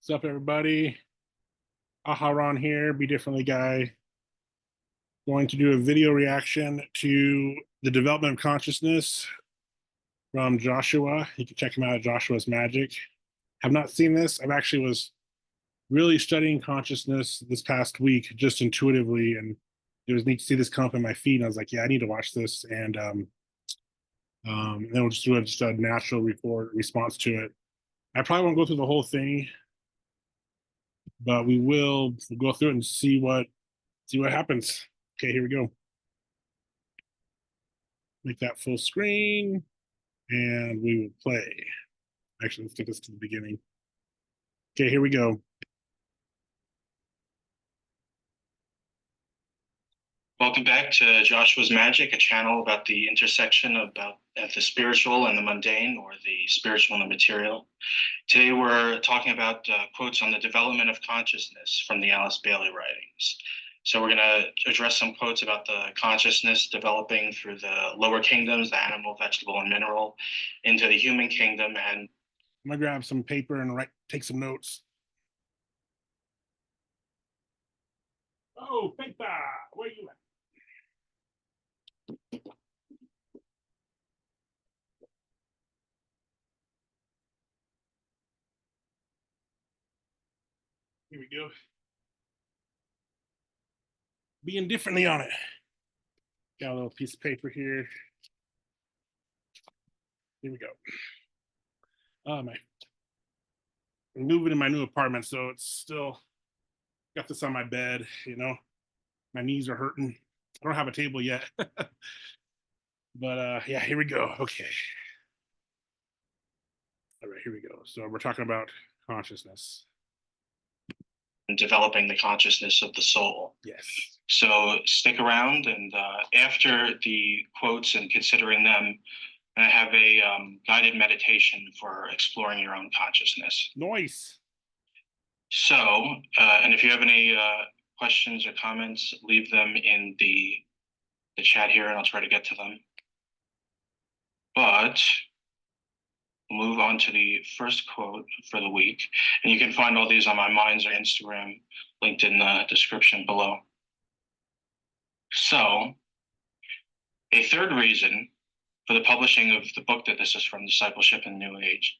What's up, everybody? Aharon here, Be Differently Guy. Going to do a video reaction to The Development of Consciousness from Joshua. You can check him out at Joshua's Magic. Have not seen this. I've actually was really studying consciousness this past week, just intuitively, and it was neat to see this come up in my feed. And I was like, yeah, I need to watch this, and then we'll just do a natural response to it. I probably won't go through the whole thing, but we will go through it and see what happens. Okay, here we go. Make that full screen, and we will play. Actually, let's take this to the beginning. Okay, here we go. Welcome back to Joshua's Magic, a channel about the intersection about the spiritual and the mundane, or the spiritual and the material. Today we're talking about quotes on the development of consciousness from the Alice Bailey writings. So we're going to address some quotes about the consciousness developing through the lower kingdoms, the animal, vegetable, and mineral, into the human kingdom. And I'm gonna grab some paper and take some notes. Oh, paper, where you at? Here we go. Being differently on it. Got a little piece of paper here. Here we go. I'm moving in my new apartment, so it's still got this on my bed. My knees are hurting. I don't have a table yet, but yeah, here we go. Okay. All right, here we go. So we're talking about consciousness. developing the consciousness of the soul. Yes. So stick around, and after the quotes and considering them, I have a guided meditation for exploring your own consciousness. Nice. So, and if you have any questions or comments, leave them in the chat here, and I'll try to get to them. But we'll move on to the first quote for the week, and you can find all these on my Minds or Instagram, linked in the description below. So, a third reason for the publishing of the book that this is from, Discipleship in the New Age,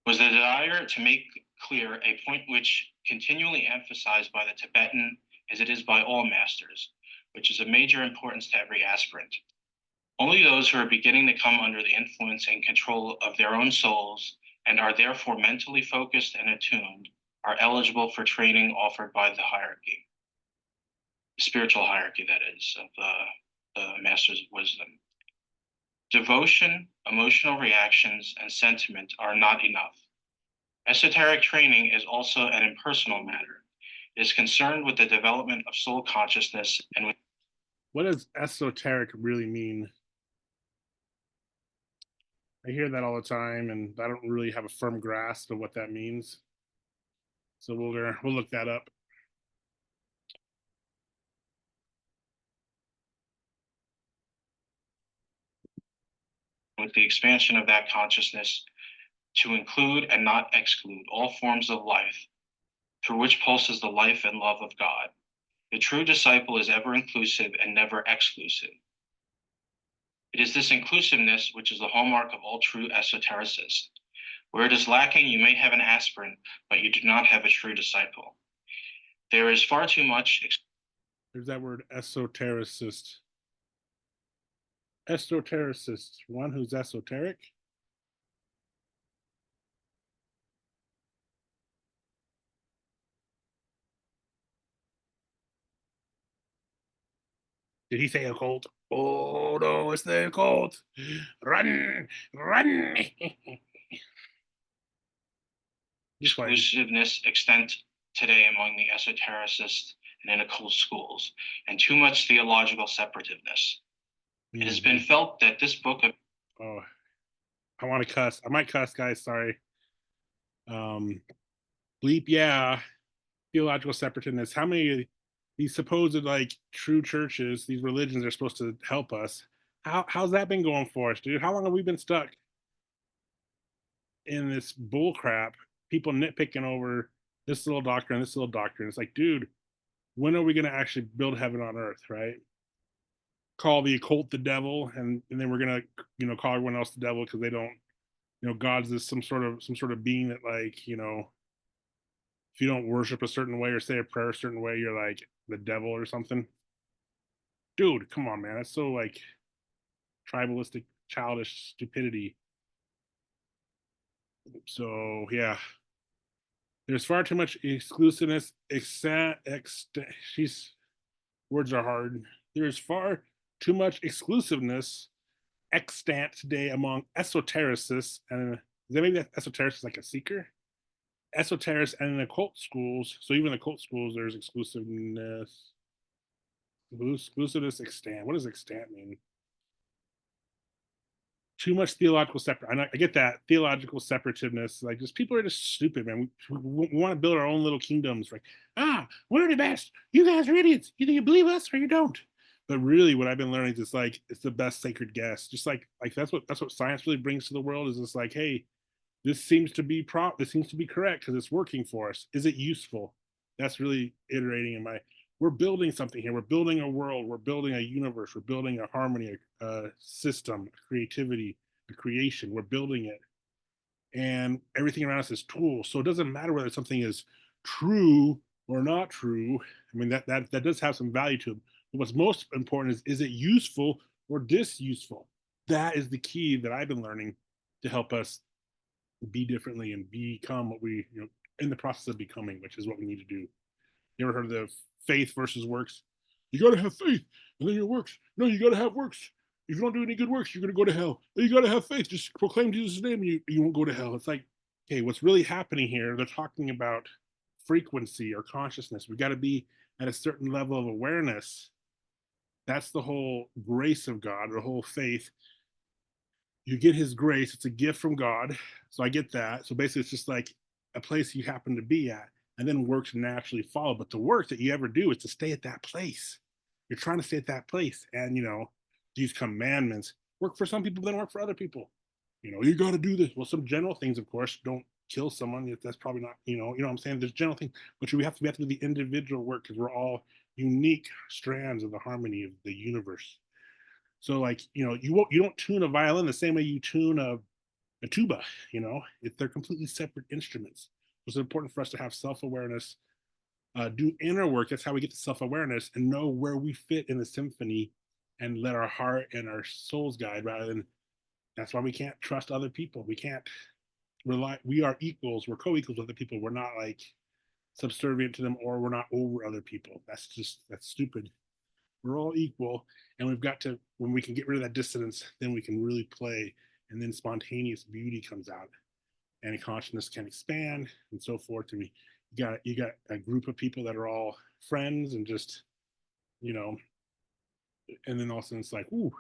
was the desire to make clear a point which continually emphasized by the Tibetan, as it is by all masters, which is of major importance to every aspirant. Only those who are beginning to come under the influence and control of their own souls, and are therefore mentally focused and attuned, are eligible for training offered by the hierarchy, the spiritual hierarchy, that is, of the masters of wisdom. Devotion, emotional reactions, and sentiment are not enough. Esoteric training is also an impersonal matter. It is concerned with the development of soul consciousness and with. What does esoteric really mean? I hear that all the time, and I don't really have a firm grasp of what that means. So we'll look that up. With the expansion of that consciousness to include and not exclude all forms of life, through which pulses the life and love of God. The true disciple is ever inclusive and never exclusive. It is this inclusiveness which is the hallmark of all true esotericists. Where it is lacking, you may have an aspirant, but you do not have a true disciple. There is far too much. There's that word, esotericist. Esotericist, one who's esoteric. Did he say a cult? Oh no, it's the cult. Run, run. Exclusiveness extent today among the esotericists and in occult schools, and too much theological separativeness. It has been felt that this book of. Oh, I want to cuss. I might cuss, guys. Sorry. Bleep, yeah. Theological separateness. How many of these supposed like true churches, these religions are supposed to help us? How's that been going for us, dude? How long have we been stuck in this bull crap? People nitpicking over this little doctrine, this little doctrine. It's like, dude, when are we going to actually build heaven on earth, right? Call the occult the devil, and then we're gonna, call everyone else the devil because they don't, God's this some sort of being that, like, if you don't worship a certain way or say a prayer a certain way, you're like the devil or something. Dude, come on, man. That's so like tribalistic, childish stupidity. So yeah, there's far too much exclusiveness. She's words are hard. There is far too much exclusiveness extant today among esotericists, and that maybe that esotericist is like a seeker, esoterics and in occult schools. So even the occult schools, there's exclusiveness. Exclusiveness extant. What does extant mean? Too much theological separate. I get that theological separativeness. Like, just people are just stupid, man. We want to build our own little kingdoms. Like, we're the best. You guys are idiots. Either you believe us or you don't. But really, what I've been learning is like it's the best sacred guess. Just like that's what science really brings to the world. Is just like, hey, this seems to be this seems to be correct because it's working for us. Is it useful? That's really iterating in my. We're building something here. We're building a world. We're building a universe. We're building a harmony, a system, creativity, a creation. We're building it, and everything around us is tools. So it doesn't matter whether something is true or not true. I mean, that does have some value to it. But what's most important is it useful or disuseful? That is the key that I've been learning to help us be differently and become what we, in the process of becoming, which is what we need to do. You ever heard of the faith versus works? You got to have faith and then your works. No, you got to have works. If you don't do any good works, you're going to go to hell. You got to have faith. Just proclaim Jesus' name and you won't go to hell. It's like, okay, what's really happening here? They're talking about frequency or consciousness. We got to be at a certain level of awareness. That's the whole grace of God, the whole faith. You get his grace. It's a gift from God. So I get that. So basically, it's just like a place you happen to be at, and then works naturally follow. But the work that you ever do is to stay at that place. You're trying to stay at that place. And, these commandments work for some people, then work for other people. You got to do this. Well, some general things, of course, don't kill someone. That's probably not, what I'm saying? There's general things, but we have to do the individual work because we're all unique strands of the harmony of the universe. So like, you don't tune a violin the same way you tune a tuba, they're completely separate instruments. It's important for us to have self-awareness, do inner work. That's how we get to self-awareness and know where we fit in the symphony and let our heart and our souls guide rather than that's why we can't trust other people. We can't rely, we are equals, we're co-equals with other people. We're not like subservient to them or we're not over other people. That's stupid. We're all equal, and we've got to when we can get rid of that dissonance, then we can really play, and then spontaneous beauty comes out, and consciousness can expand and so forth. And you got a group of people that are all friends and just you know, and then all of a sudden it's like, ooh,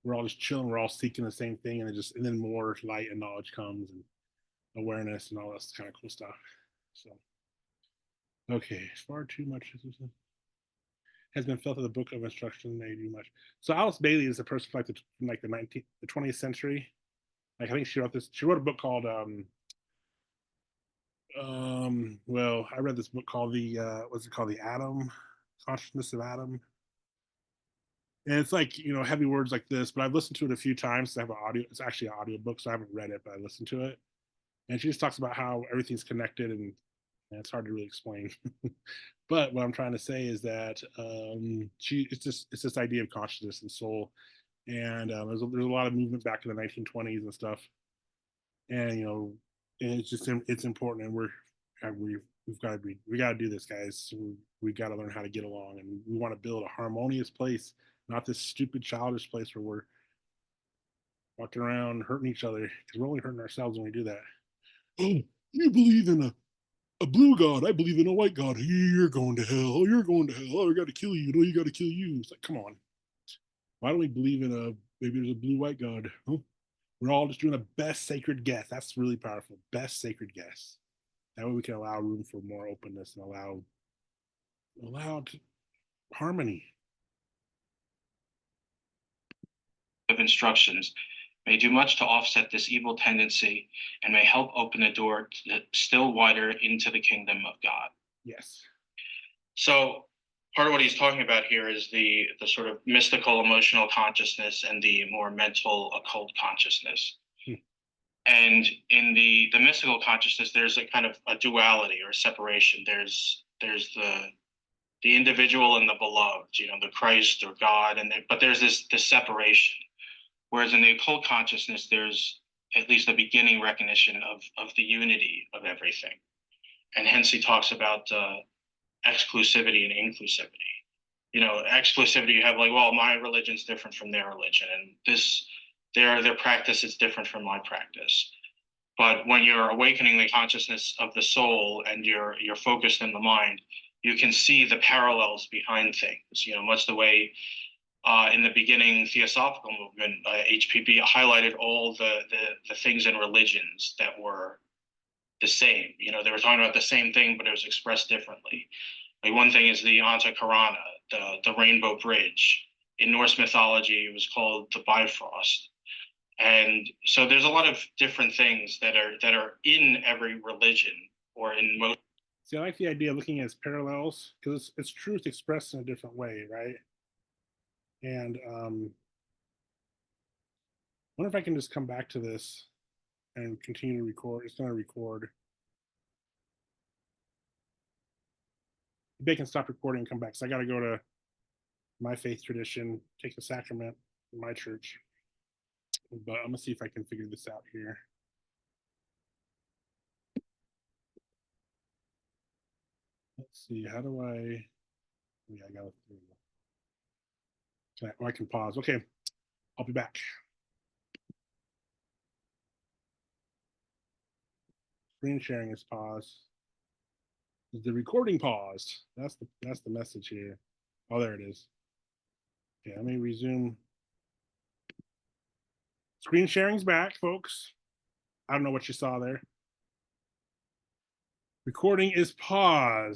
we're all just chilling, we're all seeking the same thing, and then more light and knowledge comes and awareness and all this kind of cool stuff. So okay, far too much has been felt in the book of instruction they do much. So Alice Bailey is a person from like the 20th century. Like I think she wrote this. She wrote a book called well, I read this book called what's it called? The Atom, Consciousness of Adam. And it's like, heavy words like this, but I've listened to it a few times. I have an audio, it's actually an audio book, so I haven't read it, but I listened to it. And she just talks about how everything's connected and it's hard to really explain. But what I'm trying to say is that it's this idea of consciousness and soul, and there's a lot of movement back in the 1920s and stuff, and and it's important, and we got to do this, guys. We got to learn how to get along, and we want to build a harmonious place, not this stupid childish place where we're walking around hurting each other because we're only hurting ourselves when we do that. Oh, you believe in a blue god. I believe in a white god. You're going to hell. You're going to hell. Oh, I got to kill you. No, you got to kill you. It's like, come on. Why don't we believe in maybe there's a blue white god? Huh? We're all just doing a best sacred guess. That's really powerful. Best sacred guess. That way we can allow room for more openness and allow harmony. Of instructions may do much to offset this evil tendency and may help open the door still wider into the kingdom of God. Yes. So part of what he's talking about here is the sort of mystical emotional consciousness and the more mental occult consciousness. And in the mystical consciousness, there's a kind of a duality or a separation. There's the individual and the beloved, the Christ or God, but there's this separation. Whereas in the occult consciousness, there's at least a beginning recognition of the unity of everything. And hence he talks about exclusivity and inclusivity. Exclusivity, you have like, well, my religion's different from their religion, and their practice is different from my practice. But when you're awakening the consciousness of the soul and you're focused in the mind, you can see the parallels behind things. Much the way in the beginning Theosophical movement, HPB highlighted all the things in religions that were the same. They were talking about the same thing, but it was expressed differently. Like one thing is the Antakarana, the Rainbow Bridge. In Norse mythology, it was called the Bifrost. And so there's a lot of different things that are in every religion or in most. See, I like the idea of looking at parallels because it's truth expressed in a different way, right? And wonder if I can just come back to this and continue to record. It's going to record. They can stop recording and come back. So I got to go to my faith tradition, take the sacrament in my church. But I'm gonna see if I can figure this out here. Let's see. How do I? Yeah, I got it. Okay, I can pause. Okay, I'll be back. Screen sharing is paused. Is the recording paused? That's the message here. Oh, there it is. Okay, let me resume. Screen sharing's back, folks. I don't know what you saw there. Recording is paused.